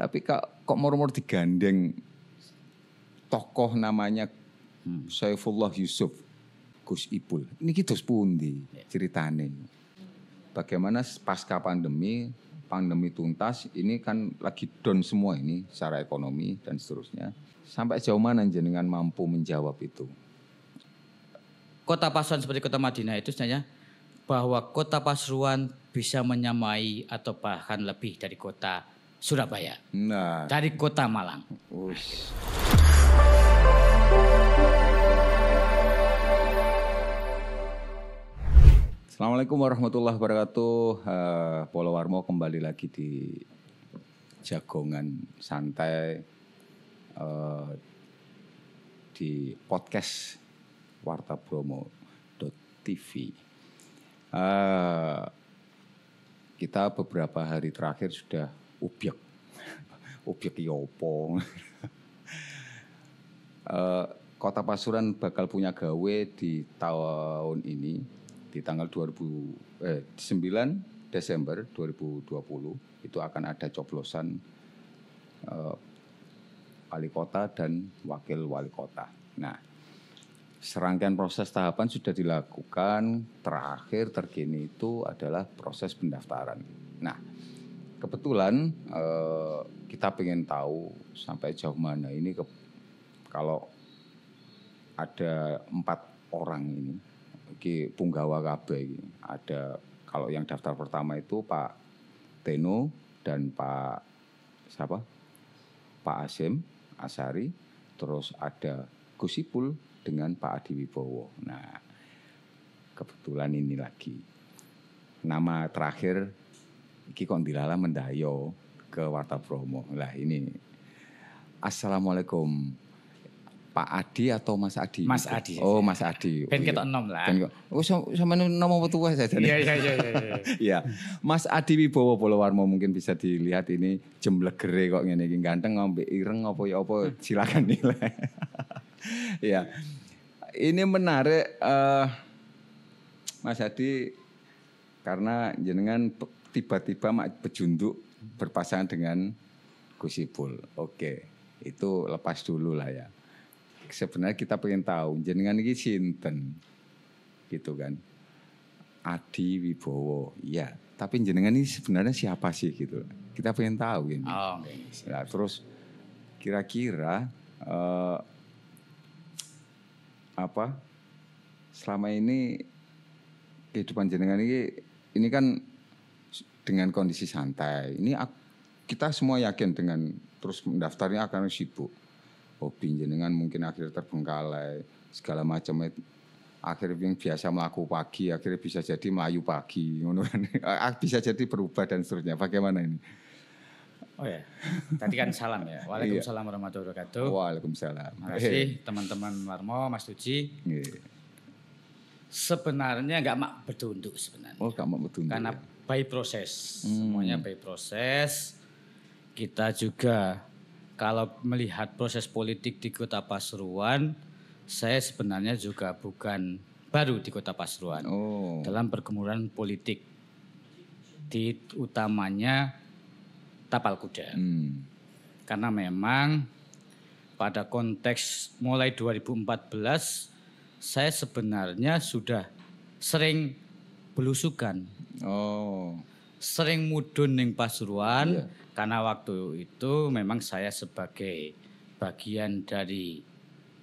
Tapi kok murmur digandeng tokoh namanya Saifullah Yusuf Gus Ipul. Ini kita pundi ceritane. Bagaimana pasca pandemi tuntas, ini kan lagi down semua ini secara ekonomi dan seterusnya. Sampai jauh mana jenengan mampu menjawab itu? Kota Pasuruan seperti kota Madinah itu sebenarnya bahwa kota Pasuruan bisa menyamai atau bahkan lebih dari kota Surabaya. Nah, dari kota Malang. Ush. Assalamualaikum warahmatullahi wabarakatuh. Polo Warmo kembali lagi di Jagongan Santai di podcast wartabromo.tv. Kita beberapa hari terakhir sudah ubyek yopo. Kota Pasuruan bakal punya gawe di tahun ini di tanggal 9 Desember 2020 itu akan ada coblosan wali kota dan wakil wali kota. Nah, serangkaian proses tahapan sudah dilakukan. Terakhir terkini itu adalah proses pendaftaran. Nah, kebetulan kita pengen tahu sampai jauh mana ini kalau ada 4 orang ini. Iki punggawa kabeh iki. Ada kalau yang daftar pertama itu Pak Teno dan Pak Asim Asari, terus ada Gus Ipul dengan Pak Adi Wibowo. Nah, kebetulan ini lagi. Nama terakhir iki kok dilala mendayo ke Wartabromo. Lah ini. Assalamualaikum. Pak Adi atau Mas Adi? Mas Adi. Oh, Mas Adi. Ben ketok enom lah. Oh, sama nama tua saja. Iya. Iya. Mas Adi Wibowo Polo Warmo mungkin bisa dilihat ini jemblegere kok ngene iki ganteng ngombe ireng apa silakan nilai. Iya. Ini menarik Mas Adi karena jenengan tiba-tiba pejunduk berpasangan dengan Gus Ipul. Oke. Itu lepas dulu lah ya. Sebenarnya kita pengen tahu jenengan ini sinten gitu kan. Adi Wibowo. Iya, tapi jenengan ini sebenarnya siapa sih gitu. Kita pengen tahu ini. Oh, nah, terus kira-kira selama ini kehidupan jenengan ini kan dengan kondisi santai. Ini kita semua yakin dengan terus mendaftarnya akan sibuk. Hobi jenengan mungkin akhirnya terbengkalai segala macam, akhirnya yang biasa melaku pagi akhirnya bisa jadi melayu pagi, bisa jadi berubah dan seterusnya. Bagaimana ini? Oh ya, tadi kan salam ya. Waalaikumsalam warahmatullahi wabarakatuh. Waalaikumsalam. Terima kasih teman-teman Warmo, Mas Tuji. Sebenarnya nggak mak bertunduk sebenarnya. Oh, nggak mak bertunduk. Karena by proses, semuanya by proses. Kita juga kalau melihat proses politik di Kota Pasuruan, saya sebenarnya juga bukan baru di Kota Pasuruan. Dalam pergemuran politik, di utamanya tapal kuda. Karena memang pada konteks mulai 2014, saya sebenarnya sudah sering belusukan. Sering mudun ning Pasuruan. Karena waktu itu memang saya sebagai bagian dari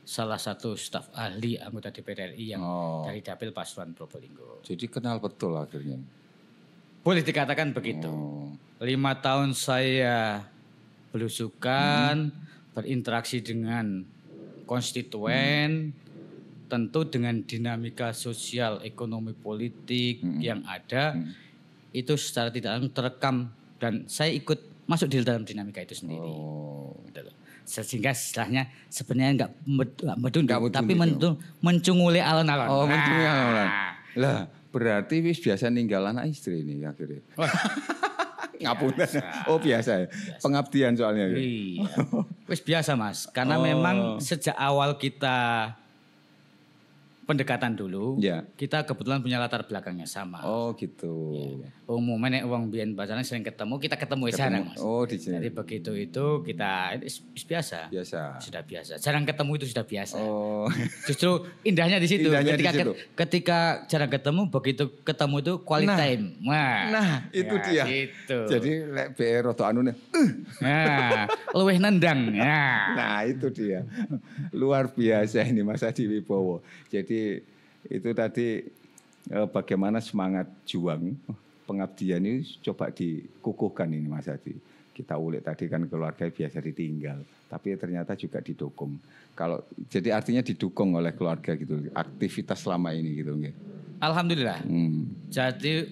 salah satu staf ahli anggota DPR RI yang dari Dapil Pasuruan Probolinggo. Jadi kenal betul akhirnya. Boleh dikatakan begitu. 5 tahun saya belusukan, berinteraksi dengan konstituen, tentu dengan dinamika sosial, ekonomi, politik yang ada, itu secara tidak langsung terekam dan saya ikut masuk di dalam dinamika itu sendiri. Sehingga istilahnya sebenarnya enggak medunduk, tapi mencunguli alon-alon. Mencunguli alon-alon. Lah, berarti wis biasa ninggal anak istri ini akhirnya. Ngapunten. Biasa ya. Pengabdian soalnya. Iya. Wis biasa, Mas. Karena memang sejak awal kita pendekatan dulu. Ya. Kita kebetulan punya latar belakang yang sama. Oh gitu. Umumnya nek wong biyen pacaran sering ketemu, kita ketemu jarang, Mas. Oh di sini. Jadi begitu itu kita biasa. Biasa. Sudah biasa. Jarang ketemu itu sudah biasa. Oh. Justru indahnya di situ. Indahnya ketika di situ. ketika jarang ketemu, begitu ketemu itu quality time. Nah, itu dia. Gitu. Jadi lek BR rada anune. Nah, luwih nendang. Nah, itu dia. Luar biasa ini Mas Adi Wibowo. Jadi itu tadi bagaimana semangat juang pengabdian ini coba dikukuhkan ini Mas Adi. Kita ulik tadi kan keluarga biasa ditinggal, tapi ternyata juga didukung. Kalau jadi artinya didukung oleh keluarga gitu, aktivitas selama ini gitu nggih. Alhamdulillah. Jadi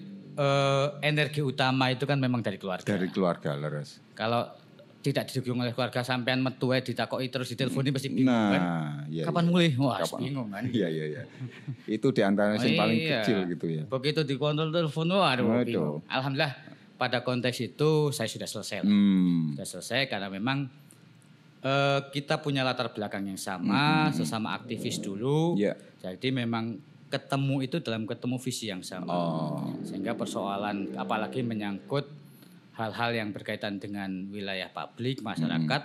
energi utama itu kan memang dari keluarga. Dari keluarga leres. Kalau tidak didukung oleh keluarga sampean metu ditakoki terus diteleponi pasti bingung kan. Iya, Kapan mulai? Wah, bingung kan. Iya. Itu di antara yang paling kecil gitu ya. Begitu dikontrol telepon, waduh bingung. Alhamdulillah pada konteks itu saya sudah selesai. Sudah selesai karena memang kita punya latar belakang yang sama, sesama aktivis dulu. Yeah. Jadi memang ketemu itu dalam ketemu visi yang sama. Sehingga persoalan apalagi menyangkut hal-hal yang berkaitan dengan wilayah publik, masyarakat,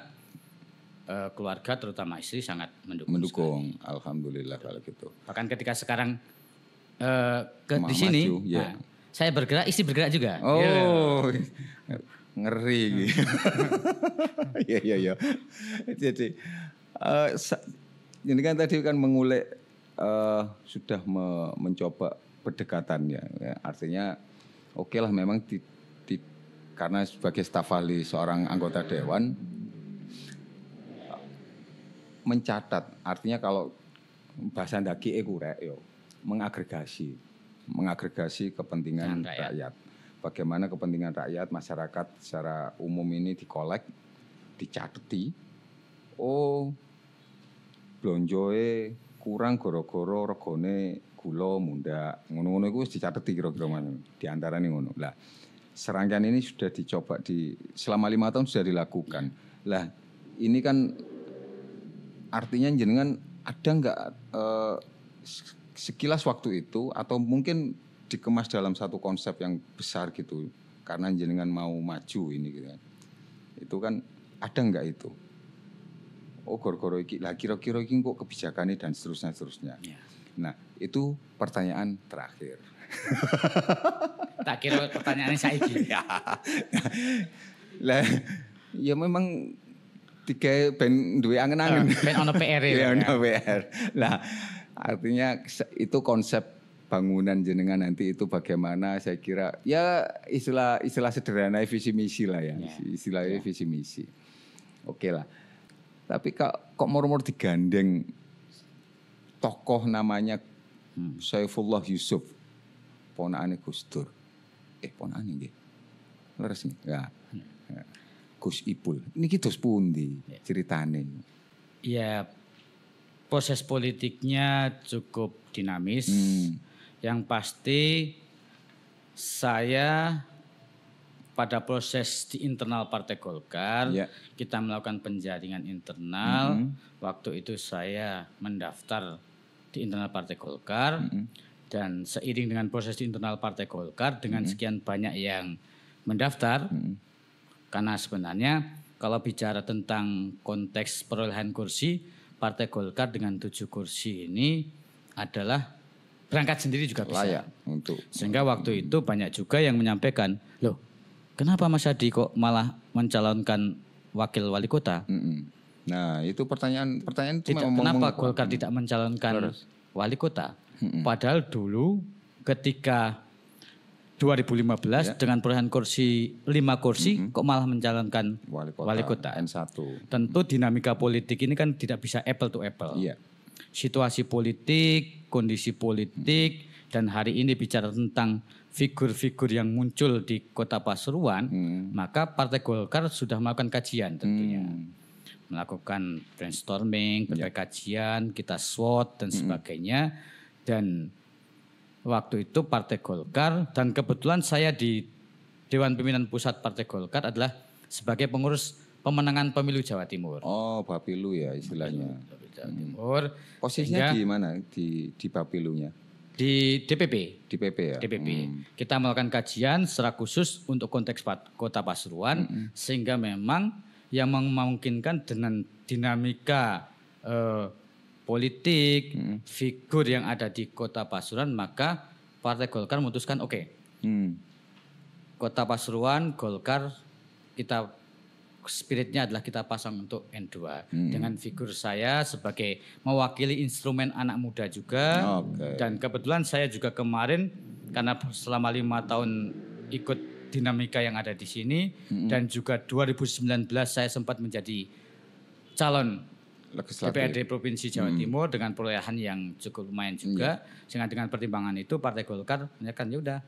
keluarga terutama istri sangat mendukung. Alhamdulillah kalau gitu. Bahkan ketika sekarang di sini, ya. saya bergerak, istri bergerak juga. Oh, ngeri. Iya. Jadi ini kan tadi kan mengulik sudah mencoba pendekatannya. Ya. Artinya oke lah memang karena sebagai staf ahli seorang anggota dewan mencatat, artinya kalau bahasa ndaki kurek yo mengagregasi kepentingan rakyat. Bagaimana kepentingan rakyat, masyarakat secara umum ini dikolek, dicateti. Oh, blonjoe kurang goro-goro regone gula mundak. Ngono-ngono iku wis dicateti kira-kira mana di antarane ngono. Lah serangkaian ini sudah dicoba selama 5 tahun sudah dilakukan. Lah ini kan artinya jenengan ada enggak sekilas waktu itu atau mungkin dikemas dalam satu konsep yang besar gitu karena jenengan mau maju ini gitu kan. Itu kan ada enggak itu? Oh goro-goro iki lah kira-kira iki kok kebijakannya dan seterusnya. Ya. Nah, itu pertanyaan terakhir. Tak kira pertanyaannya saiki. Lah ya memang tiga ben duwe angen-angen. Ben ono PR ya. Ono PR. Lah artinya itu konsep bangunan jenengan nanti itu bagaimana saya kira ya istilah sederhana visi misi lah ya. Istilahnya visi misi. Oke lah. Tapi kok murmur digandeng tokoh namanya Saifullah Yusuf. Ponakane Gus Dur. Ponakane nggih. Leres nggih. Ya. Gus Ipul. Niki dos pundi ceritane? Ya, proses politiknya cukup dinamis. Yang pasti saya pada proses di internal Partai Golkar, kita melakukan penjaringan internal. Waktu itu saya mendaftar di internal Partai Golkar. Dan seiring dengan proses di internal Partai Golkar dengan sekian banyak yang mendaftar, karena sebenarnya kalau bicara tentang konteks perolehan kursi, Partai Golkar dengan 7 kursi ini adalah berangkat sendiri juga bisa. Layak untuk. Sehingga waktu itu banyak juga yang menyampaikan, loh kenapa Mas Adi kok malah mencalonkan wakil wali kota? Nah itu pertanyaan itu kenapa Golkar tidak mencalonkan wali kota? Padahal dulu ketika 2015 dengan perolehan kursi 5 kursi kok malah mencalonkan wali kota. N1. Tentu dinamika politik ini kan tidak bisa apple to apple. Situasi politik, kondisi politik dan hari ini bicara tentang figur-figur yang muncul di Kota Pasuruan, maka Partai Golkar sudah melakukan kajian tentunya. Melakukan brainstorming, berbagai kajian, kita SWOT dan sebagainya. Dan waktu itu Partai Golkar dan kebetulan saya di Dewan Pimpinan Pusat Partai Golkar adalah sebagai pengurus pemenangan pemilu Jawa Timur. Oh, Bapilu ya istilahnya. Jawa Timur. Posisinya di mana? Di Bapilunya? Di DPP. Di PP ya? DPP. Kita melakukan kajian secara khusus untuk konteks Kota Pasuruan sehingga memang yang memungkinkan dengan dinamika politik, figur yang ada di Kota Pasuruan, maka Partai Golkar memutuskan Kota Pasuruan, Golkar, kita spiritnya adalah kita pasang untuk N2 dengan figur saya sebagai mewakili instrumen anak muda juga. Dan kebetulan saya juga kemarin karena selama 5 tahun ikut dinamika yang ada di sini dan juga 2019 saya sempat menjadi calon DPRD Provinsi Jawa Timur dengan perolehan yang cukup lumayan juga. Sehingga dengan pertimbangan itu Partai Golkar menyatakan ya udah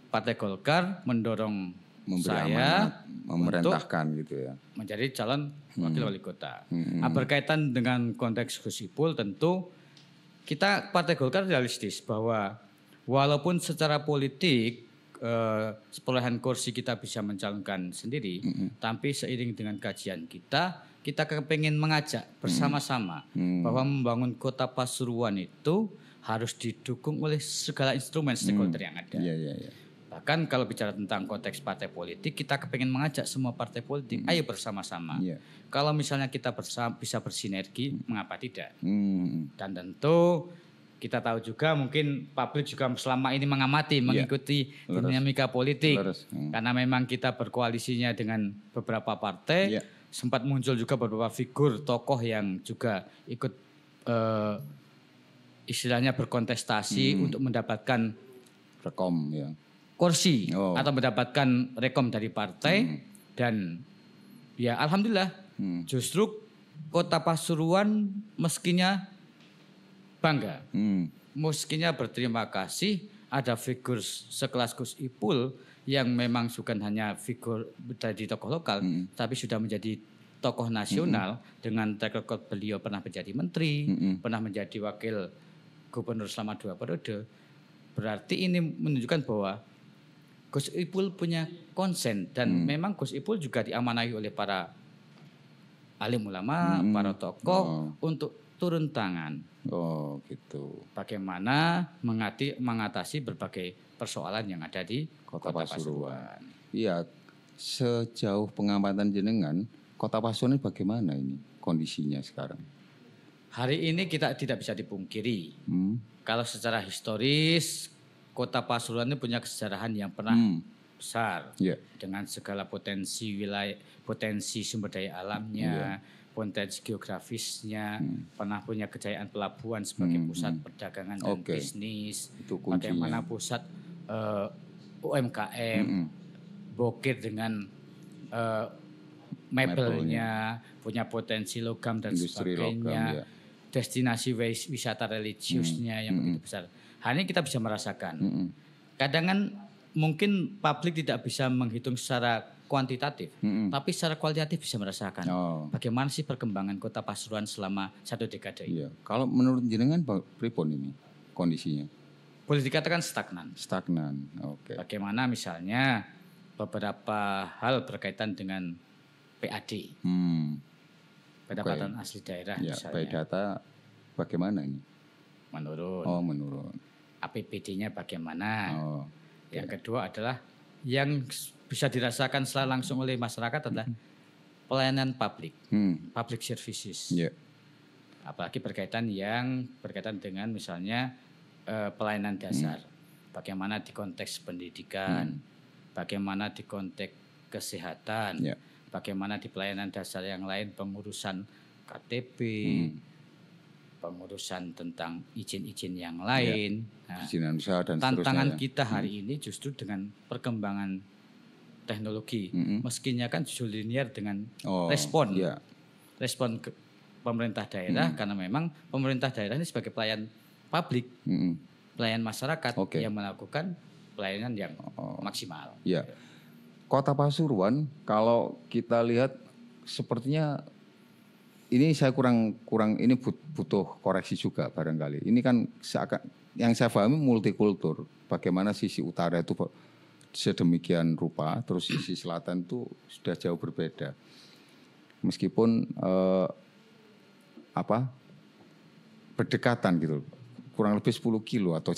Partai Golkar mendorong saya memerintahkan gitu ya menjadi calon wakil wali kota. Nah, berkaitan dengan konteks Gus Ipul tentu kita Partai Golkar realistis bahwa walaupun secara politik perolehan kursi kita bisa mencalonkan sendiri, tapi seiring dengan kajian kita kepengen mengajak bersama-sama bahwa membangun Kota Pasuruan itu harus didukung oleh segala instrumen stakeholder yang ada. Bahkan kalau bicara tentang konteks partai politik, kita kepengen mengajak semua partai politik, ayo bersama-sama. Kalau misalnya kita bisa bersinergi, mengapa tidak? Dan tentu kita tahu juga mungkin publik juga selama ini mengamati, mengikuti dinamika politik. Karena memang kita berkoalisinya dengan beberapa partai, sempat muncul juga beberapa figur tokoh yang juga ikut istilahnya berkontestasi untuk mendapatkan rekom kursi atau mendapatkan rekom dari partai dan ya alhamdulillah justru Kota Pasuruan meskinya bangga, meskinya berterima kasih ada figur sekelas Gus Ipul yang memang bukan hanya figur dari tokoh lokal, tapi sudah menjadi tokoh nasional dengan track record beliau pernah menjadi menteri, pernah menjadi wakil gubernur selama 2 periode. Berarti ini menunjukkan bahwa Gus Ipul punya konsen dan memang Gus Ipul juga diamanahi oleh para alim ulama, para tokoh untuk turun tangan. Oh gitu. Bagaimana mengatasi berbagai persoalan yang ada di Kota Pasuruan. Iya, sejauh pengamatan jenengan, Kota Pasuruan ini bagaimana ini kondisinya sekarang? Hari ini kita tidak bisa dipungkiri. Kalau secara historis, Kota Pasuruan ini punya kesejarahan yang pernah besar. Dengan segala potensi wilayah, potensi sumber daya alamnya, potensi geografisnya, pernah punya kejayaan pelabuhan sebagai pusat perdagangan dan bisnis, bagaimana pusat UMKM, Bokir dengan mebelnya, punya potensi logam dan industri sebagainya, destinasi wisata religiusnya yang begitu besar. Hari ini kita bisa merasakan. Kadang kan mungkin publik tidak bisa menghitung secara kuantitatif, tapi secara kualitatif bisa merasakan bagaimana sih perkembangan Kota Pasuruan selama 1 dekade ini. Kalau menurut jenengan pripun ini kondisinya? Boleh dikatakan stagnan. Stagnan, Bagaimana misalnya beberapa hal berkaitan dengan PAD, pendapatan asli daerah misalnya. By data bagaimana ini? Menurun. Menurun. APBD-nya bagaimana? Yang kedua adalah yang bisa dirasakan secara langsung oleh masyarakat adalah pelayanan publik, public services. Apalagi berkaitan dengan misalnya pelayanan dasar. Bagaimana di konteks pendidikan, bagaimana di konteks kesehatan, bagaimana di pelayanan dasar yang lain, pengurusan KTP, pengurusan tentang izin-izin yang lain. Izinan usaha dan tantangan kita hari ini justru dengan perkembangan teknologi, meskinya kan justru linear dengan respon ke pemerintah daerah, karena memang pemerintah daerah ini sebagai pelayan publik, pelayan masyarakat yang melakukan pelayanan yang maksimal. Kota Pasuruan kalau kita lihat sepertinya ini saya kurang ini butuh koreksi juga barangkali. Ini kan yang saya pahami multikultur. Bagaimana sisi utara itu sedemikian rupa, terus sisi selatan itu sudah jauh berbeda. Meskipun berdekatan gitu, kurang lebih 10 kilo atau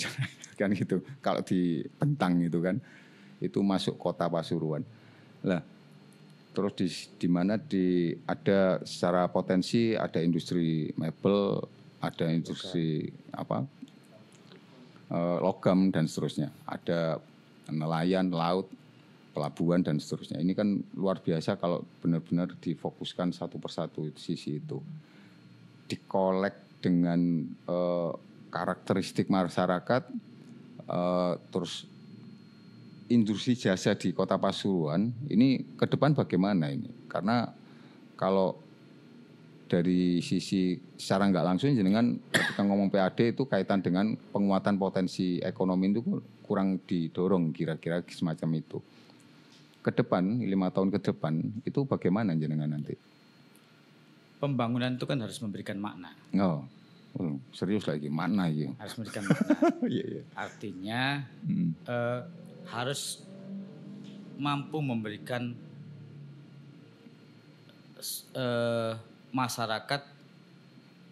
kan gitu. Kalau dibentang gitu kan, itu masuk kota Pasuruan. Lah, terus di mana ada secara potensi ada industri mebel, ada industri logam dan seterusnya, ada nelayan laut, pelabuhan dan seterusnya. Ini kan luar biasa kalau benar-benar difokuskan satu persatu sisi itu, dikolek dengan karakteristik masyarakat, terus industri jasa di Kota Pasuruan ini ke depan bagaimana ini? Karena kalau dari sisi secara nggak langsung jenengan ketika ngomong PAD itu kaitan dengan penguatan potensi ekonomi itu kurang didorong kira-kira semacam itu. Ke depan 5 tahun ke depan itu bagaimana jenengan nanti? Pembangunan itu kan harus memberikan makna. Oh, serius lagi makna itu. Harus memberikan makna. Iya. Artinya harus mampu memberikan masyarakat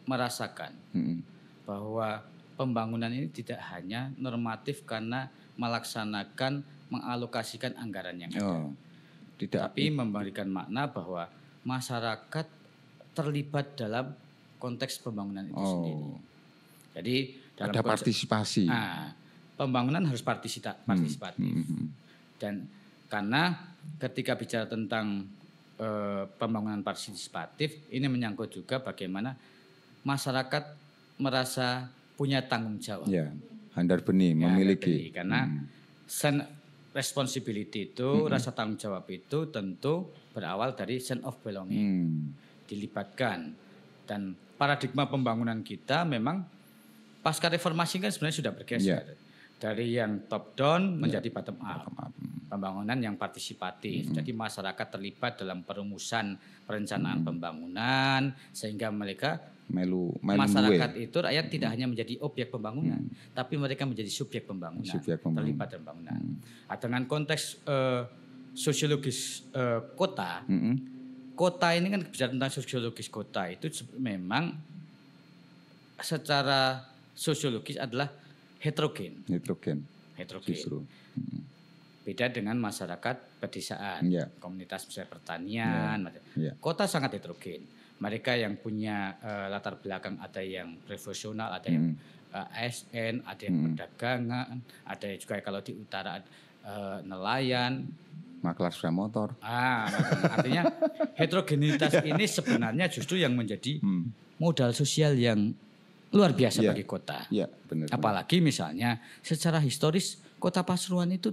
merasakan bahwa pembangunan ini tidak hanya normatif karena melaksanakan mengalokasikan anggaran yang ada, tapi memberikan makna bahwa masyarakat terlibat dalam konteks pembangunan itu sendiri. Jadi dalam ada partisipasi. Pembangunan harus partisipatif. Dan karena ketika bicara tentang pembangunan partisipatif, ini menyangkut juga bagaimana masyarakat merasa punya tanggung jawab. Ya, handar benih memiliki. Karena responsibility itu, rasa tanggung jawab itu tentu berawal dari sense of belonging. Dilibatkan. Dan paradigma pembangunan kita memang pasca reformasi kan sebenarnya sudah bergeser. Dari yang top down menjadi bottom up. Pembangunan yang partisipatif. Jadi masyarakat terlibat dalam perumusan perencanaan pembangunan sehingga mereka masyarakat itu rakyat tidak hanya menjadi objek pembangunan, tapi mereka menjadi subjek pembangunan, terlibat dalam pembangunan. Dengan konteks sosiologis kota, kota ini kan bicara tentang sosiologis kota itu memang secara sosiologis adalah heterogen. Justru. Beda dengan masyarakat pedesaan, komunitas misalnya pertanian. Kota sangat heterogen. Mereka yang punya latar belakang ada yang profesional, ada yang ASN, ada yang perdagangan, ada juga kalau di utara nelayan, maklar sepeda motor. Artinya heterogenitas ini sebenarnya justru yang menjadi modal sosial yang luar biasa bagi kota. Benar. Apalagi misalnya secara historis Kota Pasuruan itu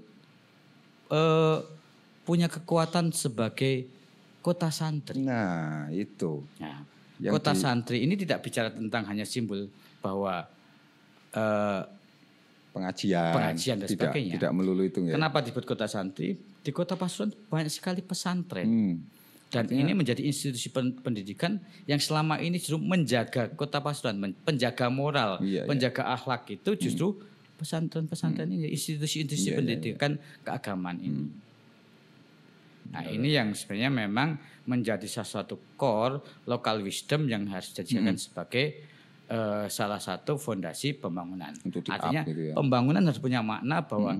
punya kekuatan sebagai kota santri. Nah, itu. Kota santri ini tidak bicara tentang hanya simbol bahwa pengajian dan sebagainya. Tidak melulu itu. Kenapa disebut kota santri? Di Kota Pasuruan banyak sekali pesantren. Dan ini menjadi institusi pendidikan yang selama ini justru menjaga Kota Pasuruan, penjaga moral, penjaga akhlak itu justru pesantren-pesantren ini, institusi-institusi pendidikan keagamaan ini. Nah, ini yang sebenarnya memang menjadi salah satu core local wisdom yang harus dijadikan sebagai salah satu fondasi pembangunan. Artinya pembangunan harus punya makna bahwa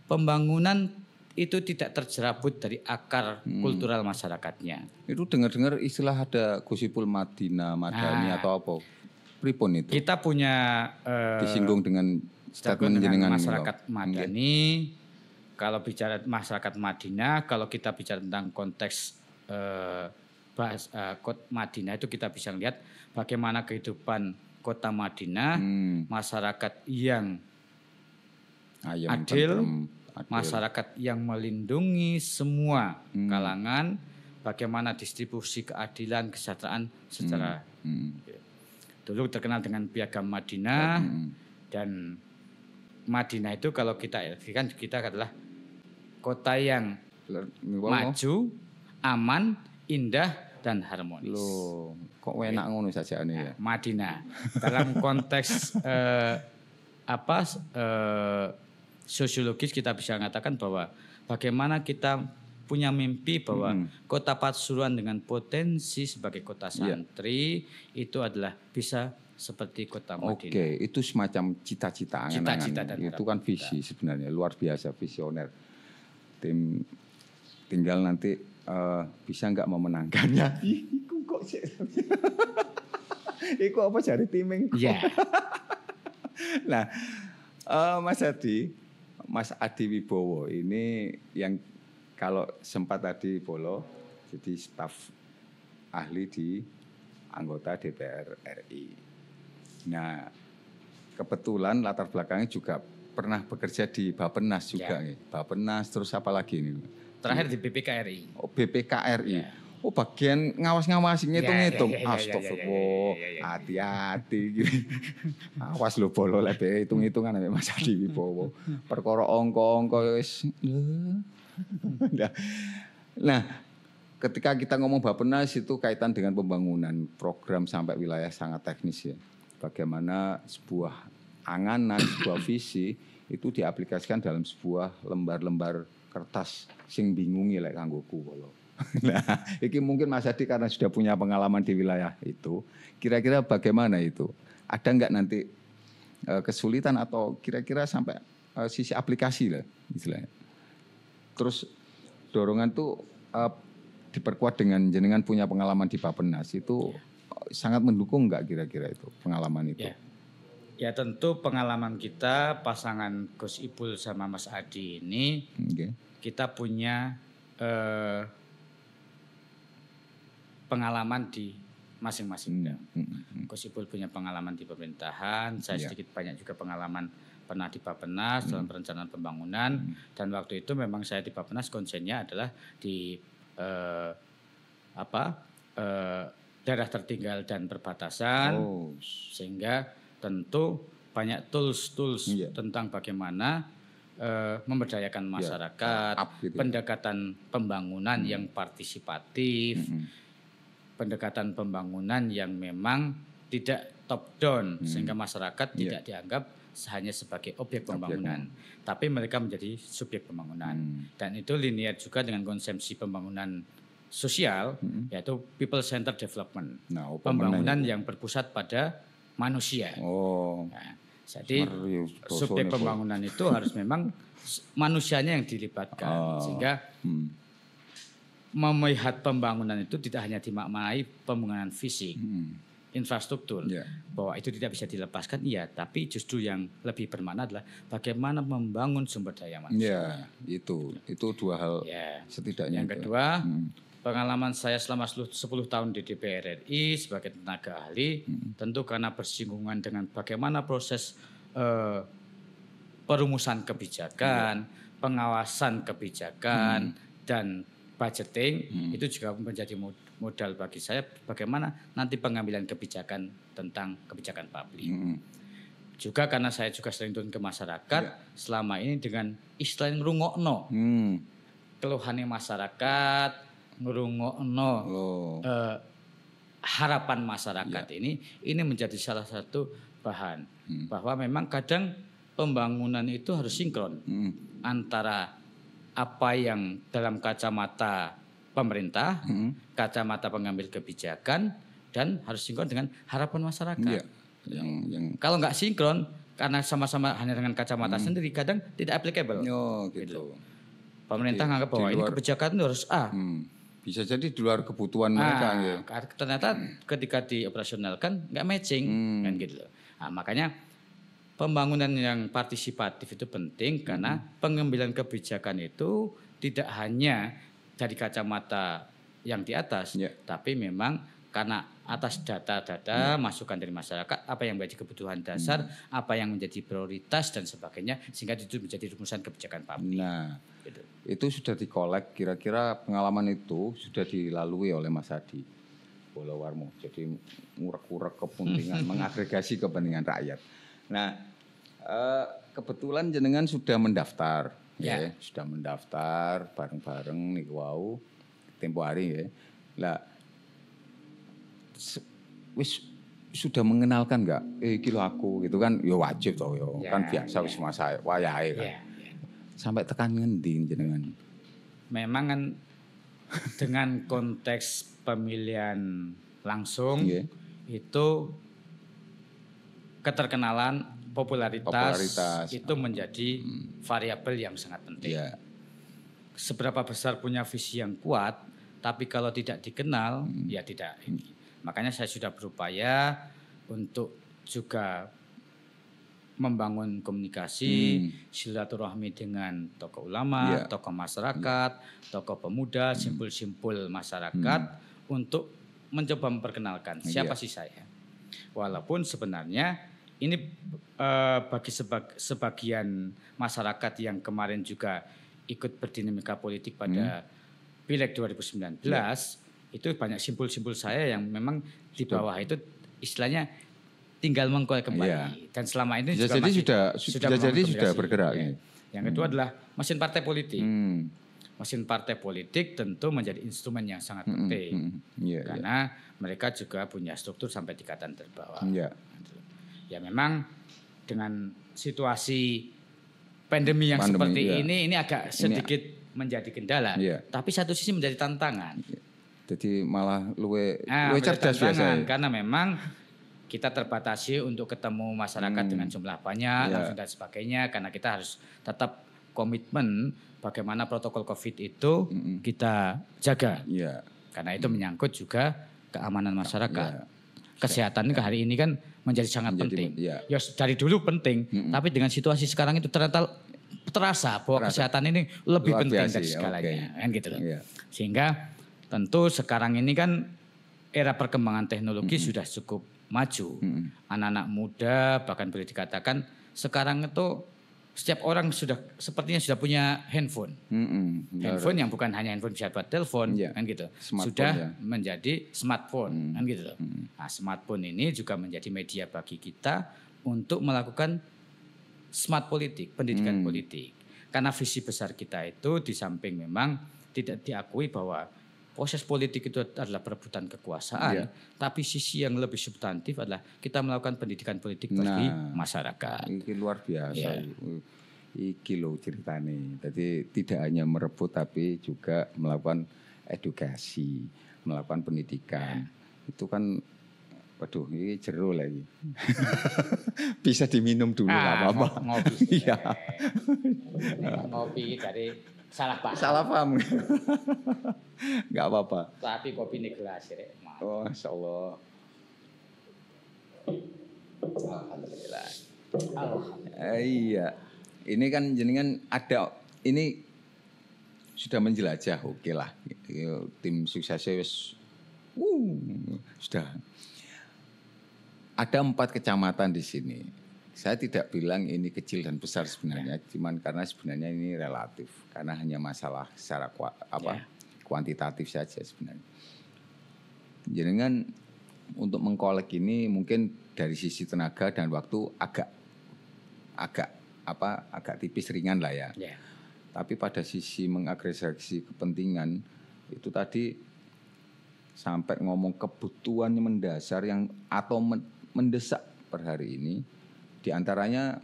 pembangunan itu tidak terjerabut dari akar kultural masyarakatnya. Itu dengar-dengar istilah ada Gusipul Madani atau apa? Pripun itu? Kita punya disinggung dengan statement jenengan masyarakat Madani. Kalau bicara masyarakat Madinah, kalau kita bicara tentang konteks Madinah itu kita bisa lihat bagaimana kehidupan kota Madinah, masyarakat yang adil, masyarakat yang melindungi semua kalangan, bagaimana distribusi keadilan, kesejahteraan secara dulu terkenal dengan piagam Madinah, dan Madinah itu kalau kita artikan kita adalah kota yang maju, aman, indah dan harmonis. Loh, kok enak ngono saja ini ya. Madinah dalam konteks sosiologis kita bisa mengatakan bahwa bagaimana kita punya mimpi bahwa Kota Pasuruan dengan potensi sebagai kota santri itu adalah bisa seperti Kota Madinah. Oke, itu semacam cita-cita, Cita-cita dan itu kan visi sebenarnya luar biasa, visioner. Tim tinggal nanti bisa nggak memenangkannya? Iku kok sih? Iku apa cari timing? Ya. Nah, Mas Adi Wibowo ini yang kalau sempat tadi Bolo jadi staf ahli di anggota DPR RI. Nah, kebetulan latar belakangnya juga pernah bekerja di Bappenas juga nih. Bappenas terus apa lagi ini? Terakhir di BPKRI. Oh, BPKRI. Ya. Oh, bagian ngawas-ngawasi ngitung-ngitung. Astagfirullah, hati-hati gitu. Awas lo Bolo lebe hitung-hitungan ambek Mas Adi Wibowo. Perkara angka-angka wis. Nah, ketika kita ngomong Bappenas itu kaitan dengan pembangunan program sampai wilayah sangat teknis ya. Bagaimana sebuah anganan, sebuah visi itu diaplikasikan dalam sebuah lembar-lembar kertas sing bingungi lek kanggoku Bolo. Nah, ini mungkin Mas Adi karena sudah punya pengalaman di wilayah itu, kira-kira bagaimana itu? Ada enggak nanti kesulitan atau kira-kira sampai sisi aplikasi lah istilahnya? Terus dorongan tuh diperkuat dengan jenengan punya pengalaman di Bappenas itu sangat mendukung enggak kira-kira itu pengalaman itu? Ya tentu pengalaman kita pasangan Gus Ipul sama Mas Adi ini kita punya pengalaman di masing-masing. Gus Ipul punya pengalaman di pemerintahan, saya sedikit banyak juga pengalaman pernah di Bappenas dalam perencanaan pembangunan dan waktu itu memang saya di Bappenas konsennya adalah di daerah tertinggal dan perbatasan sehingga tentu banyak tools tentang bagaimana memberdayakan masyarakat, pendekatan pembangunan yang partisipatif, pendekatan pembangunan yang memang tidak top down sehingga masyarakat tidak dianggap hanya sebagai objek pembangunan, tapi mereka menjadi subjek pembangunan. Dan itu linear juga dengan konsepsi pembangunan sosial, yaitu people centered development, pembangunan yang berpusat pada manusia. Nah, jadi subjek pembangunan itu harus memang manusianya yang dilibatkan, sehingga melihat pembangunan itu tidak hanya dimaknai pembangunan fisik, infrastruktur, bahwa itu tidak bisa dilepaskan, tapi justru yang lebih bermakna adalah bagaimana membangun sumber daya manusia. Itu dua hal setidaknya. Yang kedua, pengalaman saya selama 10 tahun di DPR RI sebagai tenaga ahli, tentu karena bersinggungan dengan bagaimana proses perumusan kebijakan, pengawasan kebijakan, dan budgeting, itu juga menjadi modal bagi saya bagaimana nanti pengambilan kebijakan tentang kebijakan publik. Juga karena saya juga sering turun ke masyarakat selama ini dengan istilah ngrungokno. Keluhannya masyarakat, ngrungokno harapan masyarakat ini menjadi salah satu bahan bahwa memang kadang pembangunan itu harus sinkron antara apa yang dalam kacamata pemerintah, kacamata pengambil kebijakan, dan harus sinkron dengan harapan masyarakat. Kalau nggak sinkron, karena sama-sama hanya dengan kacamata sendiri, kadang tidak applicable. Gitu. Pemerintah nganggap bahwa ini kebijakan itu harus A. Bisa jadi di luar kebutuhan mereka. Ternyata ketika dioperasionalkan nggak matching, kan gitu. Nah, makanya pembangunan yang partisipatif itu penting karena pengambilan kebijakan itu tidak hanya dari kacamata yang di atas, tapi memang karena atas data-data masukan dari masyarakat, apa yang menjadi kebutuhan dasar, apa yang menjadi prioritas dan sebagainya, sehingga itu menjadi rumusan kebijakan publik. Nah, itu sudah dikolek, kira-kira pengalaman itu sudah dilalui oleh Mas Adi Bolowarmo. Jadi ngurek-ngurek kepentingan, mengagregasi kepentingan rakyat. Nah, kebetulan jenengan sudah mendaftar, sudah mendaftar bareng-bareng nih wau tempo hari ya. Lah, wis sudah mengenalkan enggak? Iki lho aku gitu kan, ya wajib toh ya. Kan biasa wis masa wayahe kan. sampai tekan ngendi jenengan? Memang kan dengan konteks pemilihan langsung itu keterkenalan popularitas itu menjadi variabel yang sangat penting. Seberapa besar punya visi yang kuat, tapi kalau tidak dikenal ya tidak ini. Makanya saya sudah berupaya untuk juga membangun komunikasi, silaturahmi dengan tokoh ulama, tokoh masyarakat, tokoh pemuda, simpul-simpul masyarakat untuk mencoba memperkenalkan siapa sih saya. Walaupun sebenarnya ini bagi sebagian masyarakat yang kemarin juga ikut berdinamika politik pada Pileg 2019, itu banyak simpul-simpul saya yang memang di bawah itu istilahnya tinggal mengkol kembali. Dan selama ini juga sudah bergerak. Yang kedua adalah mesin partai politik. Mesin partai politik tentu menjadi instrumen yang sangat penting. Karena mereka juga punya struktur sampai tingkatan terbawah. Ya memang dengan situasi pandemi yang seperti ini agak sedikit menjadi kendala. Tapi satu sisi menjadi tantangan. Jadi malah luwe cerdas biasanya. Karena memang kita terbatasi untuk ketemu masyarakat dengan jumlah banyak dan sebagainya, karena kita harus tetap komitmen bagaimana protokol COVID itu kita jaga. Karena itu menyangkut juga keamanan masyarakat. Kesehatan hari ini kan menjadi sangat penting. Ya dari dulu penting, tapi dengan situasi sekarang itu terasa bahwa kesehatan ini lebih penting dari segalanya, kan gitu loh. Sehingga tentu sekarang ini kan era perkembangan teknologi sudah cukup maju. Anak-anak muda bahkan boleh dikatakan sekarang itu setiap orang sepertinya sudah punya handphone. Handphone yang bukan hanya handphone bisa buat telepon, kan gitu. Sudah menjadi smartphone, kan gitu. Nah, smartphone ini juga menjadi media bagi kita untuk melakukan smart politik, pendidikan politik. Karena visi besar kita itu di samping memang tidak diakui bahwa proses politik itu adalah perebutan kekuasaan, tapi sisi yang lebih substantif adalah kita melakukan pendidikan politik bagi masyarakat. Ini luar biasa. Iki loh ceritanya. Jadi tidak hanya merebut tapi juga melakukan edukasi, melakukan pendidikan. Itu kan, waduh ini jeru lagi. Bisa diminum dulu nggak apa-apa. Ngopi. Ngopi dari salah paham. Nggak apa-apa. Tapi kopi ini gelas ya. Oh, Masya Allah. Alhamdulillah. Iya. Ini kan jenengan ada, ini sudah menjelajah, oke lah. Tim suksesnya sudah. Ada 4 kecamatan di sini. Saya tidak bilang ini kecil dan besar sebenarnya, cuman karena sebenarnya ini relatif, karena hanya masalah secara kuantitatif saja sebenarnya. Jenengan untuk mengkolek ini mungkin dari sisi tenaga dan waktu agak tipis ringan lah ya. Tapi pada sisi mengagregasi kepentingan itu tadi sampai ngomong kebutuhan mendasar yang atau mendesak per hari ini. Di antaranya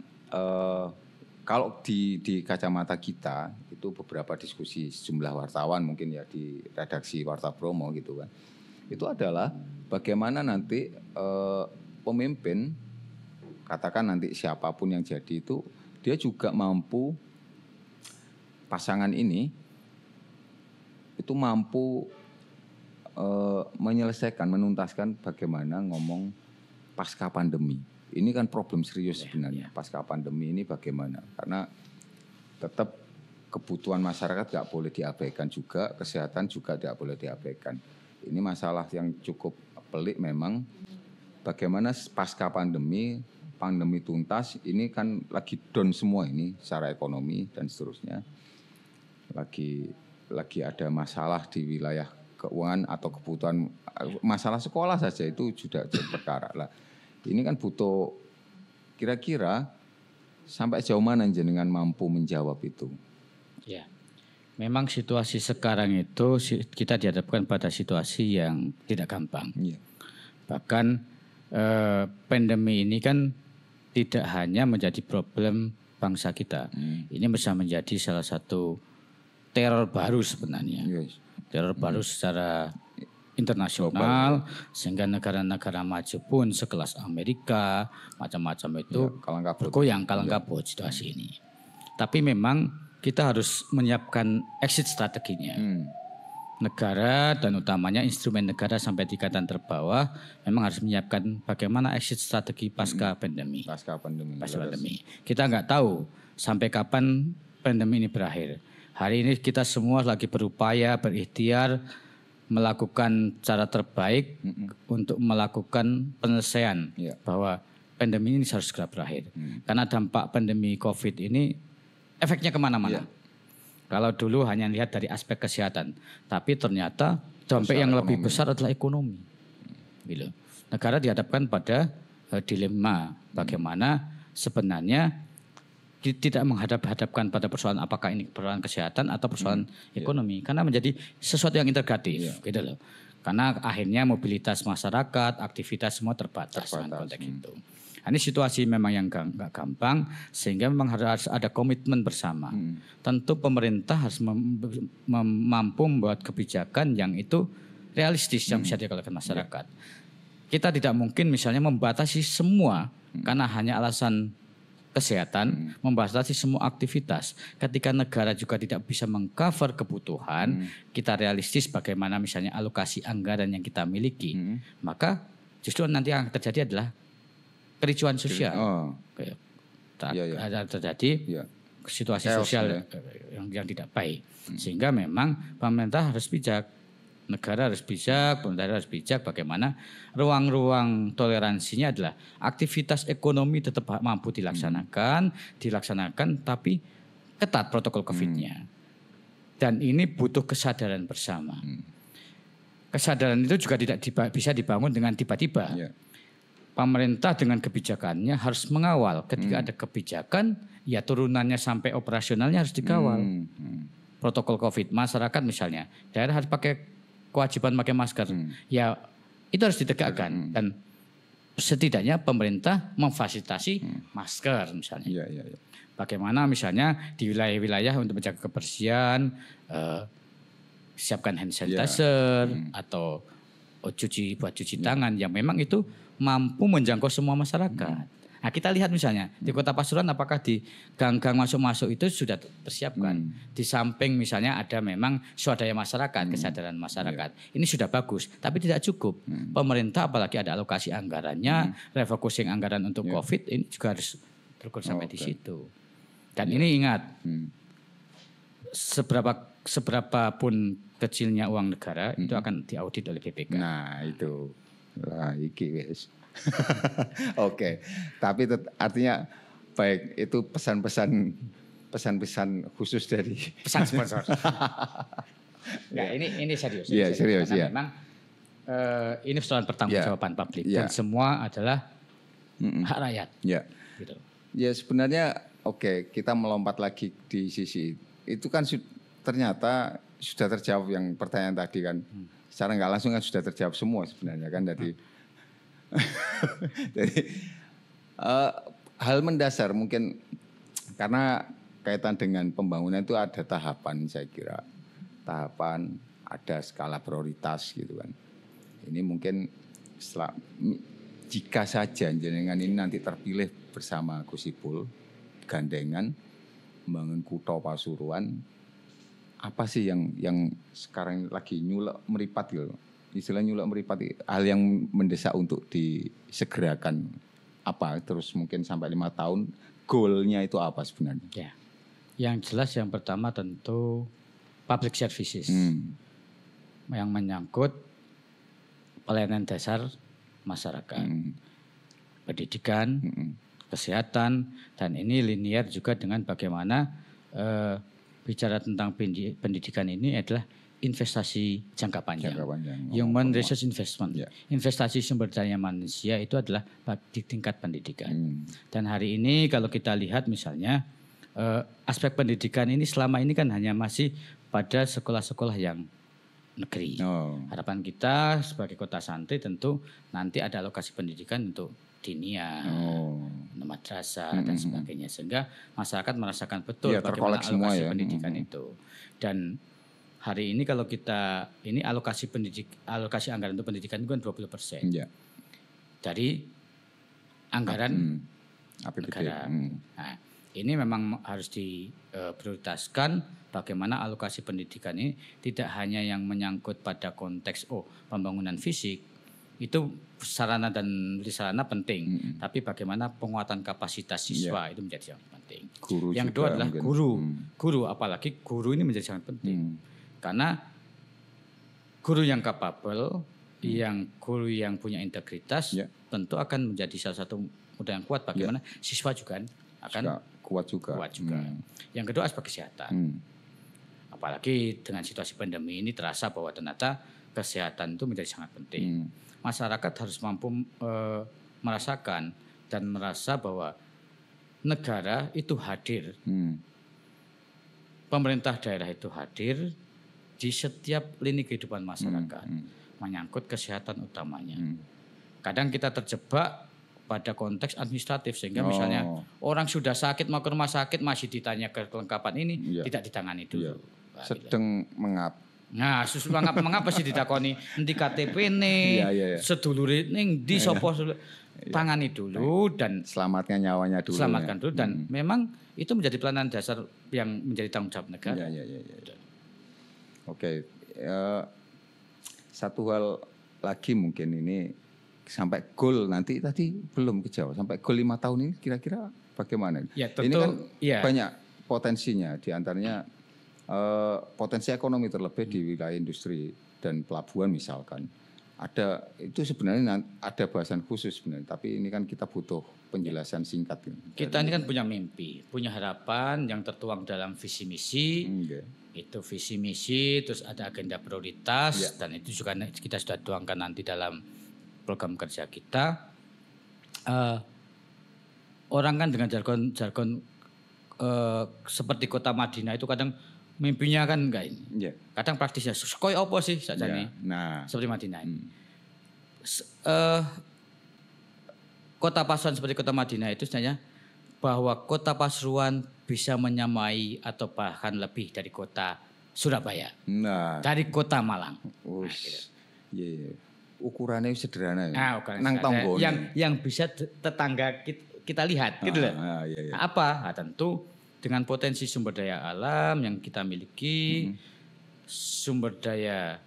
kalau di kacamata kita itu beberapa diskusi sejumlah wartawan mungkin ya di redaksi Warta Bromo gitu kan. Itu adalah bagaimana nanti pemimpin, katakan nanti siapapun yang jadi itu, dia juga mampu, pasangan ini itu mampu menyelesaikan, menuntaskan bagaimana ngomong pasca pandemi. Ini kan problem serius sebenarnya. Pasca pandemi ini bagaimana? Karena tetap kebutuhan masyarakat nggak boleh diabaikan juga, kesehatan juga tidak boleh diabaikan. Ini masalah yang cukup pelik memang. Bagaimana pasca pandemi tuntas, ini kan lagi down semua ini secara ekonomi dan seterusnya. Lagi ada masalah di wilayah keuangan atau kebutuhan, masalah sekolah saja itu sudah jadi perkara lah. Ini kan butuh kira-kira sampai jauh mana jenengan mampu menjawab itu? Ya, memang situasi sekarang itu kita dihadapkan pada situasi yang tidak gampang. Bahkan pandemi ini kan tidak hanya menjadi problem bangsa kita. Ini bisa menjadi salah satu teror baru sebenarnya. Yes. Teror baru secara internasional, sehingga negara-negara maju pun sekelas Amerika macam-macam itu bergoyang kalang kabut situasi ini. Tapi memang kita harus menyiapkan exit strateginya. Negara dan utamanya instrumen negara sampai tingkatan terbawah memang harus menyiapkan bagaimana exit strategi pasca pandemi. Pasca pandemi. Kita nggak tahu sampai kapan pandemi ini berakhir. Hari ini kita semua lagi berupaya, berikhtiar melakukan cara terbaik untuk melakukan penyelesaian bahwa pandemi ini harus segera berakhir. Karena dampak pandemi COVID ini efeknya kemana-mana. Kalau dulu hanya lihat dari aspek kesehatan, tapi ternyata dampak yang lebih besar adalah ekonomi. Gitu. Negara dihadapkan pada dilema bagaimana sebenarnya tidak menghadap-hadapkan pada persoalan apakah ini persoalan kesehatan atau persoalan ekonomi, karena menjadi sesuatu yang integratif, gitu loh. Karena akhirnya mobilitas masyarakat, aktivitas semua terbatas. Dengan konteks itu. Ini situasi memang yang nggak gampang, sehingga memang harus ada komitmen bersama. Tentu pemerintah harus mampu membuat kebijakan yang itu realistis yang bisa dikeluarkan masyarakat. Kita tidak mungkin misalnya membatasi semua karena hanya alasan kesehatan, membatasi semua aktivitas. Ketika negara juga tidak bisa mengcover kebutuhan, kita realistis bagaimana misalnya alokasi anggaran yang kita miliki, maka justru nanti yang terjadi adalah kericuan sosial. Ada terjadi situasi sosial yang tidak baik. Sehingga memang pemerintah harus bijak, negara harus bijak, pemerintah harus bijak bagaimana ruang-ruang toleransinya adalah aktivitas ekonomi tetap mampu dilaksanakan tapi ketat protokol COVID-nya. Dan ini butuh kesadaran bersama. Kesadaran itu juga tidak bisa dibangun dengan tiba-tiba. Pemerintah dengan kebijakannya harus mengawal. Ketika ada kebijakan, ya turunannya sampai operasionalnya harus dikawal. Protokol COVID, masyarakat misalnya, daerah harus pakai kewajiban pakai masker, ya itu harus ditegakkan dan setidaknya pemerintah memfasilitasi masker misalnya. Bagaimana misalnya di wilayah-wilayah untuk menjaga kebersihan, siapkan hand sanitizer atau buat cuci tangan yang memang itu mampu menjangkau semua masyarakat. Nah, kita lihat misalnya di Kota Pasuruan apakah di gang-gang masuk-masuk itu sudah tersiapkan. Di samping misalnya ada memang swadaya masyarakat, kesadaran masyarakat. Ini sudah bagus, tapi tidak cukup. Pemerintah apalagi ada alokasi anggarannya, refocusing anggaran untuk COVID, ini juga harus terukur sampai di situ. Dan ini ingat, seberapa pun kecilnya uang negara itu akan diaudit oleh BPK. Nah, itu. Wah, iki wis. Oke, tapi artinya baik itu pesan-pesan khusus dari pesan sponsor. Ini serius. Iya, serius ya. Memang ini persoalan pertanggungjawaban publik dan semua adalah hak rakyat. Ya. Gitu. Ya sebenarnya kita melompat lagi di sisi itu kan ternyata sudah terjawab yang pertanyaan tadi kan. Secara nggak langsung kan sudah terjawab semua sebenarnya kan dari jadi hal mendasar mungkin karena kaitan dengan pembangunan itu ada tahapan, saya kira tahapan, ada skala prioritas gitu kan. Ini mungkin jika saja jenengan ini nanti terpilih bersama Gus Ipul gandengan membangun Kutha Pasuruan, apa sih yang sekarang lagi nyulek meripat gitu? Istilah nyulek meripat, hal yang mendesak untuk disegerakan apa? Terus mungkin sampai 5 tahun, goalnya itu apa sebenarnya? Ya, yang jelas yang pertama tentu public services yang menyangkut pelayanan dasar masyarakat, pendidikan, kesehatan, dan ini linear juga dengan bagaimana bicara tentang pendidikan ini adalah investasi jangka panjang. Human resource investment. Investasi sumber daya manusia itu adalah di tingkat pendidikan. Dan hari ini kalau kita lihat misalnya aspek pendidikan ini selama ini kan hanya masih pada sekolah-sekolah yang negeri. Harapan kita sebagai kota santri tentu nanti ada alokasi pendidikan untuk dinia, madrasah dan sebagainya, sehingga masyarakat merasakan betul bagaimana terkolek semua alokasi ya. pendidikan itu. Dan hari ini kalau kita ini alokasi anggaran untuk pendidikan itu kan 20% Ya. dari anggaran APBD. negara. Nah, ini memang harus diprioritaskan bagaimana alokasi pendidikan ini tidak hanya yang menyangkut pada konteks pembangunan fisik, itu sarana dan sarana penting, tapi bagaimana penguatan kapasitas siswa itu menjadi sangat penting. Guru yang kedua adalah mungkin. guru, apalagi guru ini menjadi sangat penting, karena guru yang kapabel, guru yang punya integritas, tentu akan menjadi salah satu modal yang kuat bagaimana siswa juga akan kuat juga. Yang kedua aspek kesehatan. Apalagi dengan situasi pandemi ini terasa bahwa ternyata kesehatan itu menjadi sangat penting. Masyarakat harus mampu merasakan dan merasa bahwa negara itu hadir. Pemerintah daerah itu hadir di setiap lini kehidupan masyarakat. Menyangkut kesehatan utamanya. Kadang kita terjebak pada konteks administratif, sehingga misalnya orang sudah sakit mau ke rumah sakit masih ditanya kelengkapan ini tidak ditangani dulu. Sedang mengap. Nah, susu mengapa sih ditakoni endi KTP nih, sedulure ning di sapa tangani dulu dan selamatkan nyawanya dulu. Selamatkan dulu dan memang itu menjadi pelayanan dasar yang menjadi tanggung jawab negara. Oke. Satu hal lagi mungkin ini sampai goal nanti tadi belum kejawab. Sampai goal 5 tahun ini kira-kira bagaimana? Ya, tentu, ini kan banyak potensinya, diantaranya potensi ekonomi terlebih di wilayah industri dan pelabuhan misalkan. Ada itu sebenarnya ada bahasan khusus sebenarnya, tapi ini kan kita butuh penjelasan singkat. Kita ini kan punya mimpi, punya harapan yang tertuang dalam visi misi. Itu visi misi, terus ada agenda prioritas dan itu juga kita sudah tuangkan nanti dalam program kerja kita. Orang kan dengan jargon seperti kota Madinah itu kadang mimpinya kan enggak ini. Kadang praktisnya koyo apa sih sakjane. Seperti Madinah ini. Kota Pasuruan seperti kota Madinah itu sebenarnya bahwa kota Pasuruan bisa menyamai atau bahkan lebih dari kota Surabaya. Dari kota Malang. Ukurannya sederhana. Nang tonggo. Yang bisa tetangga kita lihat gitu loh. Apa? Tentu dengan potensi sumber daya alam yang kita miliki, sumber daya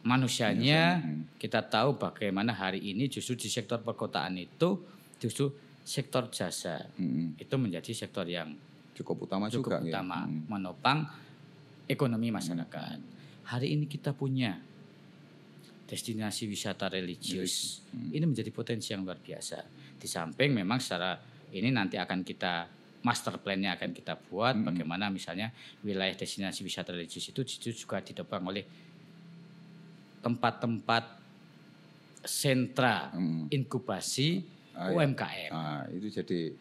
manusianya, kita tahu bagaimana hari ini justru di sektor perkotaan itu justru sektor jasa itu menjadi sektor yang cukup utama menopang ekonomi masyarakat. Hari ini kita punya destinasi wisata religius. Ini menjadi potensi yang luar biasa. Di samping memang secara ini nanti akan kita master plan-nya akan kita buat bagaimana misalnya wilayah destinasi wisata religius itu juga didopang oleh tempat-tempat sentra inkubasi UMKM. Itu jadi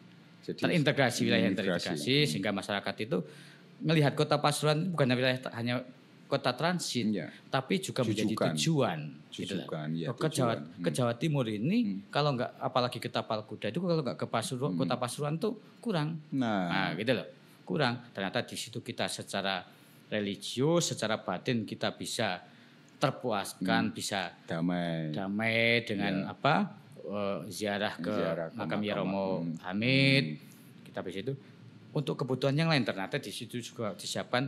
terintegrasi, wilayah yang terintegrasi sehingga masyarakat itu melihat kota Pasuruan bukan wilayah hanya kota transit, tapi juga menjadi tujuan. Ke Jawa Timur ini kalau enggak, apalagi ke Tapal Kuda itu kalau enggak ke Pasuruan, kota Pasuruan tuh kurang. Nah, gitu loh, kurang. Ternyata di situ kita secara religius, secara batin kita bisa terpuaskan, bisa damai dengan ziarah ke makam Romo Hamid. Kita bisa itu untuk kebutuhan yang lain. Ternyata di situ juga disiapkan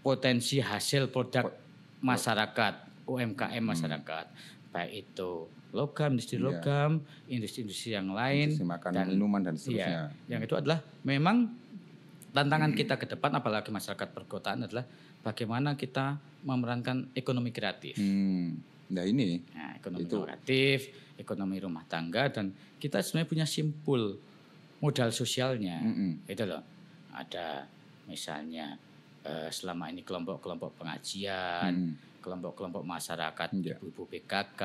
potensi hasil produk masyarakat, UMKM masyarakat, baik itu logam, industri logam, industri-industri yang lain, industri makanan, minuman dan seterusnya. Yang itu adalah memang tantangan kita ke depan, apalagi masyarakat perkotaan adalah bagaimana kita memerankan ekonomi kreatif. Ekonomi kreatif, ekonomi rumah tangga, dan kita sebenarnya punya simpul modal sosialnya, itu loh. Ada misalnya selama ini kelompok-kelompok pengajian, kelompok-kelompok masyarakat, ibu-ibu PKK,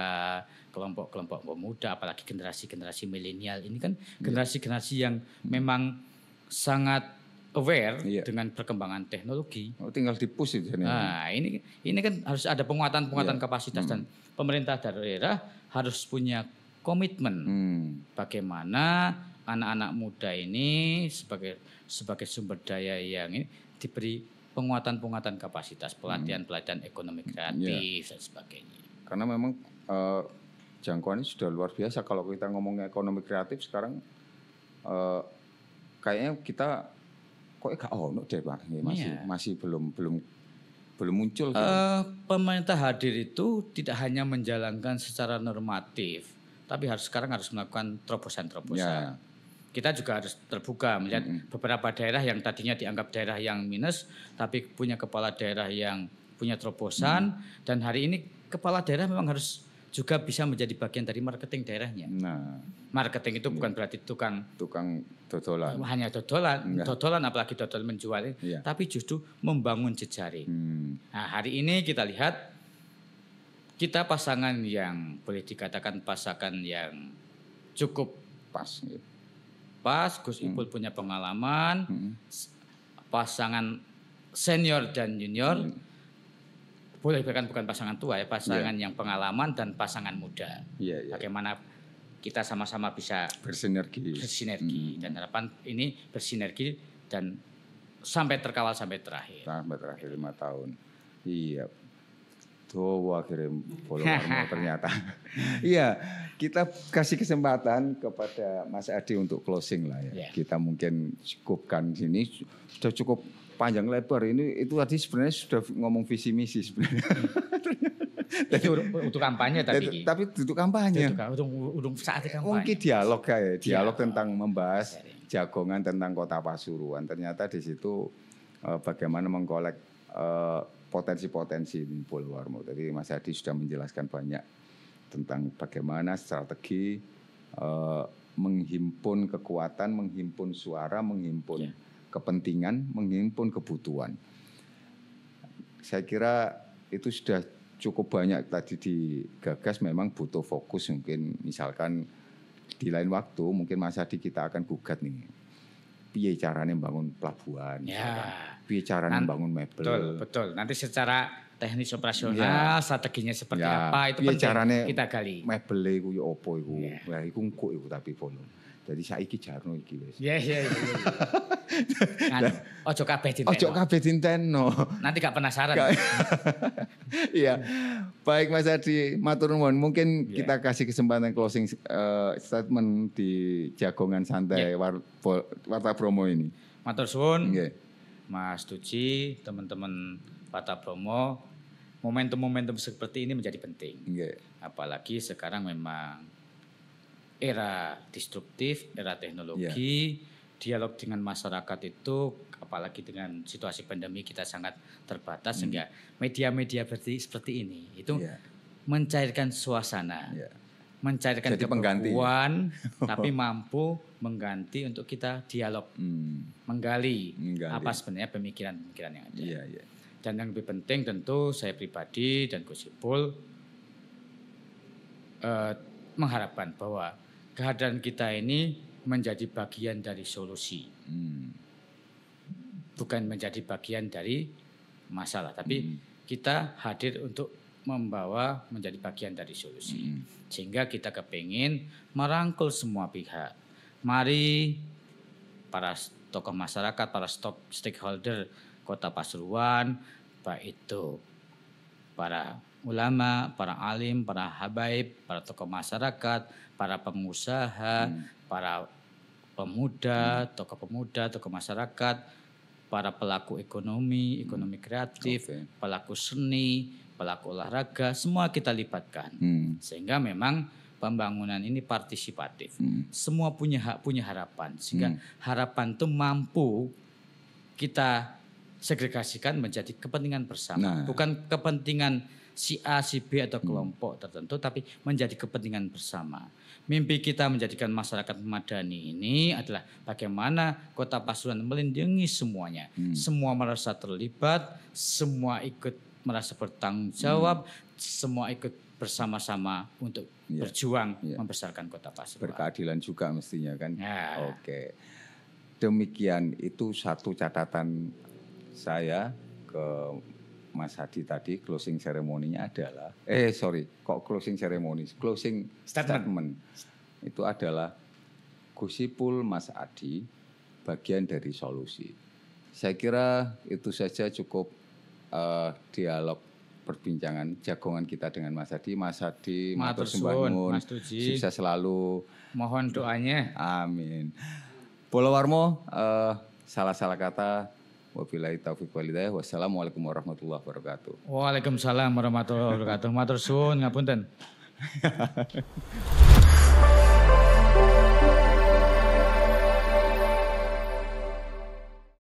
kelompok-kelompok pemuda, apalagi generasi-generasi milenial ini kan generasi-generasi yang memang sangat aware dengan perkembangan teknologi. Tinggal di-push itu. Nah, ini kan harus ada penguatan kapasitas dan pemerintah daerah harus punya komitmen. Bagaimana anak-anak muda ini sebagai sumber daya yang ini diberi penguatan kapasitas, pelatihan ekonomi kreatif dan sebagainya. Karena memang jangkauannya sudah luar biasa. Kalau kita ngomongin ekonomi kreatif sekarang kayaknya kita kok gak ono deh Pak. Masih belum muncul. Pemerintah hadir itu tidak hanya menjalankan secara normatif, tapi sekarang harus melakukan terobosan-terobosan. Kita juga harus terbuka melihat beberapa daerah yang tadinya dianggap daerah yang minus, tapi punya kepala daerah yang punya terobosan, dan hari ini kepala daerah memang harus juga bisa menjadi bagian dari marketing daerahnya. Nah, marketing itu bukan berarti tukang dodolan. Hanya dodolan apalagi dodol menjual, tapi justru membangun jejaring. Nah, hari ini kita lihat kita pasangan yang boleh dikatakan pasangan yang cukup pas. Gus Ipul punya pengalaman, pasangan senior dan junior, boleh bukan pasangan tua ya, pasangan yang pengalaman dan pasangan muda. Bagaimana kita sama-sama bisa bersinergi dan harapan ini bersinergi dan sampai terkawal sampai terakhir. Sampai terakhir 5 tahun. Iya. Tuh akhirnya follower ternyata. Iya, kita kasih kesempatan kepada Mas Adi untuk closing lah ya. Kita mungkin cukupkan sini sudah cukup panjang lebar. Itu tadi sebenarnya sudah ngomong visi misi sebenarnya. Itu untuk kampanye tapi untuk kampanye. Untuk saat kampanye. Mungkin dialog tentang membahas jagongan tentang Kota Pasuruan. Ternyata di situ bagaimana mengkolek potensi-potensi di Polwarmo. Tadi Mas Adi sudah menjelaskan banyak tentang bagaimana strategi menghimpun kekuatan, menghimpun suara, menghimpun kepentingan, menghimpun kebutuhan. Saya kira itu sudah cukup banyak tadi digagas, memang butuh fokus mungkin misalkan di lain waktu mungkin Mas Adi kita akan gugat nih. Piye caranya membangun pelabuhan, piye caranya membangun mebel. Betul. Nanti secara teknis operasional strateginya seperti apa itu penting kita gali. Mebel iku yo opo iku? Lah iku engko iku tapi polo. Jadi saiki jarno iki wis. Iya. Ojo kabeh dintenno. Nanti gak penasaran. Iya. Baik Mas Adi, matur nuwun. Mungkin kita kasih kesempatan closing statement di Jagongan Santai Warta Bromo ini. Matur suwun. Mas Tuci, teman-teman Warta Bromo, momentum-momentum seperti ini menjadi penting. Apalagi sekarang memang era disruptif, era teknologi, dialog dengan masyarakat itu, apalagi dengan situasi pandemi kita sangat terbatas, sehingga media-media seperti ini itu mencairkan suasana, mencairkan kepekuan, tapi mampu mengganti untuk kita dialog, menggali apa sebenarnya pemikiran-pemikiran yang ada. Dan yang lebih penting tentu saya pribadi dan Gus Ipul mengharapkan bahwa kehadiran kita ini menjadi bagian dari solusi, bukan menjadi bagian dari masalah, tapi kita hadir untuk membawa menjadi bagian dari solusi, sehingga kita kepingin merangkul semua pihak. Mari para tokoh masyarakat, para stakeholder Kota Pasuruan, baik itu para ulama, para alim, para habaib, para tokoh masyarakat, para pengusaha, para pemuda, tokoh masyarakat, para pelaku ekonomi kreatif, pelaku seni, pelaku olahraga, semua kita libatkan. Sehingga memang pembangunan ini partisipatif. Semua punya hak, punya harapan. Sehingga harapan itu mampu kita segregasikan menjadi kepentingan bersama. Bukan kepentingan si A, si B atau kelompok tertentu, tapi menjadi kepentingan bersama. Mimpi kita menjadikan masyarakat madani ini adalah bagaimana Kota Pasuruan melindungi semuanya. Semua merasa terlibat, semua ikut merasa bertanggung jawab, semua ikut bersama-sama untuk berjuang membesarkan Kota Pasuruan. Berkeadilan juga mestinya kan. Oke. Demikian itu satu catatan saya ke Mas Hadi tadi closing ceremony-nya adalah closing ceremony, closing statement itu adalah Gusipul Mas Hadi bagian dari solusi. Saya kira itu saja cukup dialog perbincangan jagongan kita dengan Mas Hadi. Mas Hadi, matur sembah nuwun, sukses selalu. Mohon doanya. Amin. Bolo Warmo, salah kata. Wabillahi taufiq walhidayah. Wassalamualaikum warahmatullahi wabarakatuh. Waalaikumsalam warahmatullahi wabarakatuh. Matur suwun ngapunten.